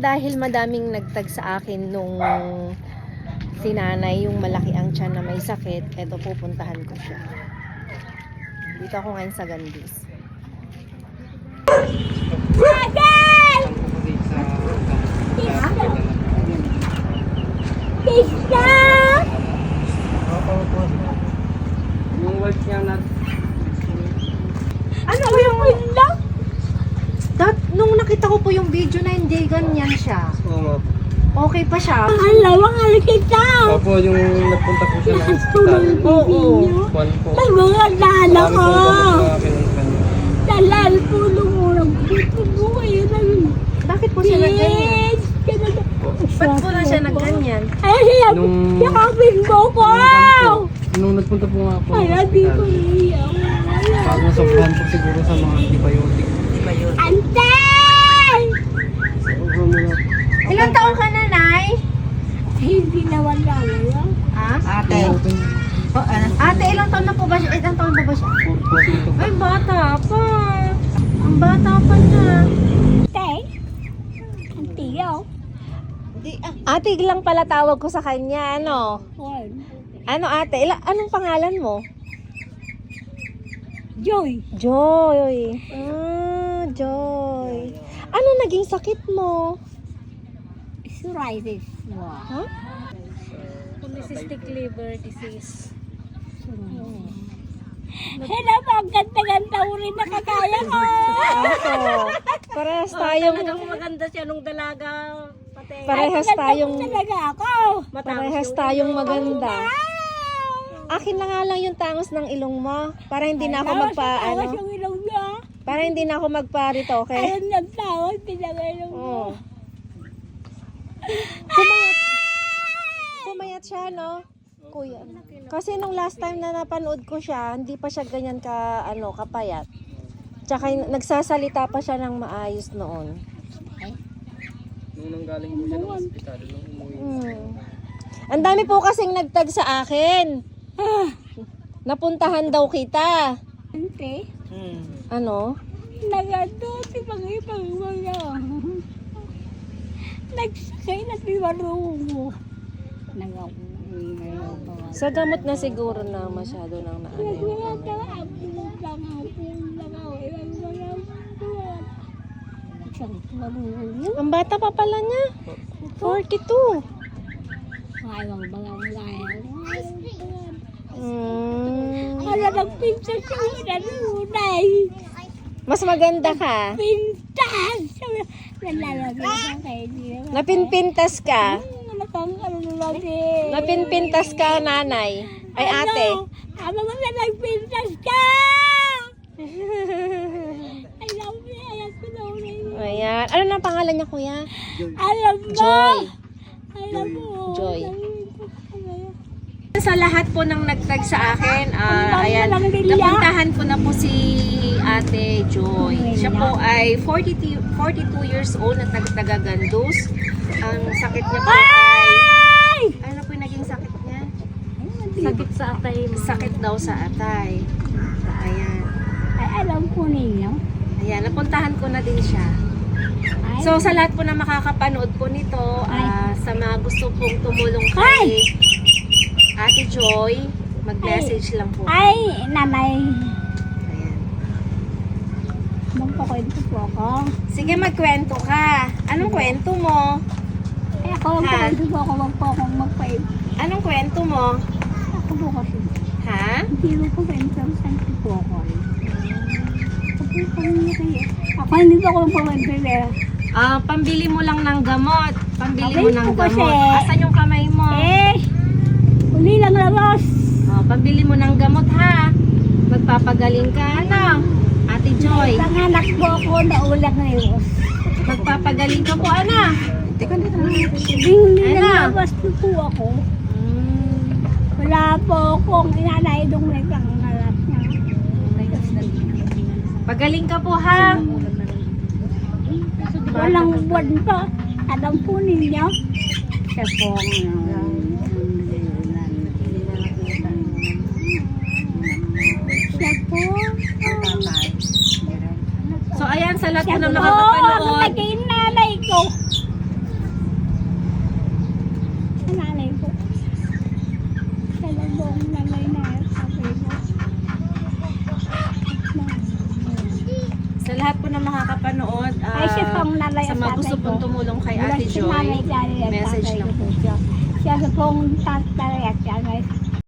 Dahil madaming nagtag sa akin nung sinanay yung malaki ang tiyan na may sakit, eto pupuntahan ko siya. Dito ako ngayon sa Gandis. Yung work niya na Ano yung wala? Nung nakita ko po yung video na hindi ganyan siya. Okay pa siya. Alawang kita. Opo, yung nagpunta po siya ng hospital. Oo. Kwan po. Ay, mga dala ko. Kami Dalal po nung urang. Dito po kayo ng Bakit po siya nagganyan? Ba't po na siya nagganyan? Ay, siya, Nung- yakapin mo ko. Nung nagpunta po nga po Ay, ng hindi ko hospital. iiyak. Parang nasobrahan po siguro sa mga antibiotic. Antay! Sobra mo na. Ilang taong ka na, Nay? Hindi naman gawin. Ate. Ate, ilang taon na po ba siya? Ilang taon ba siya? Ay, bata pa. Ang bata pa niya. Tay? Antiyo? Ate lang pala tawag ko sa kanya, ano? Ano ate? Anong pangalan mo? Joy. Joy. Joy. Ano naging sakit mo? Psoriasis. Huh? Polycystic liver disease. Hela pa, ang ganda-ganda rin nakakaya ko. Parehas tayong Talagang maganda siya nung dalaga. Pati parehas tayong Talaga ako. parehas tayong maganda. Akin na nga lang yung tangos ng ilong mo para hindi na ako Tawas ano, yung ilong niya. para hindi na ako magparito, okay? Ayun nagtawas, pinag-ilong mo. Oo. Pumayat siya, no? Kuya. Kasi nung last time na napanood ko siya, hindi pa siya ganyan kapayat. Tsaka nagsasalita pa siya ng maayos noon. Nung nanggaling po siya ng hospital, nung umuwi. Ang dami po kasing nagtag sa akin. Napuntahan daw kita. Ante, Ano? nagado si pag-ipag mga. Nagsakay na si Marungo. Sa gamot na siguro na masyado nang naano. Ang bata pa pala niya. 42. Ala nagpintas siya nanunay. Mas maganda ka. Pintas! Nalalagay sa kayo. Napinpintas ka. Lagi. Napinpintas ka, nanay. Ay, ate. Ama mo na nagpintas ka! I love you. Ayan ko na ulit. Ayan. Ano na ang pangalan niya, kuya? Alam mo! Joy. Alam mo! Joy. Sa lahat po ng nagtag sa akin, ayan, Ang bangga lang nila. napuntahan ko na po si Ate Joy. Siya po ay 42 years old na taga Gandos. Ang sakit niya po ay, ano po yung naging sakit niya? sakit sa atay mo. Sakit daw sa atay. Ayan. Ay, alam ko ninyo. Ayan, napuntahan ko na din siya. Ay, So sa lahat po na makakapanood po nito, sa mga gusto pong tumulong kay Ate Joy, mag-message lang po. ay, nanay. Ayan. Magpakwento po ako. Sige, magkwento ka. Anong kwento mo? Ay, ako magpakwento po ako. Wag po akong magpakwento. Anong kwento mo? Ako po kasi. Ha? Hindi mo po kwento. Saan po ako? Ako hindi po ako magpakwento nila. Pambili mo lang ng gamot. Pambili mo Pambili ng ko kasi. gamot. Asan yung kamay mo? Uli lang labas. Pambili mo ng gamot ha. Magpapagaling ka, ano? Ate Joy. Panganak po ako na ulang ngayon. Magpapagaling ka po, ano? Hindi Ano? lang labas po ako. Wala po akong inanaidong nagkangalat niya. Pagaling ka po, ha? Walang buwan pa. Alam po ninyo. Siya po siya po. So, ayan, sa lahat Siya po na po. makakapanood. Naging nanay ko. lang buong nanay na sabi ko. Sa lahat po ng makakapanood, Ay, siya pong nanay sa at mga gusto tatay pong ko. tumulong kay Wala Ate si Joy, nanay, tatay at message tatay lang ko po. siya. Siya sa pong tatay at tatay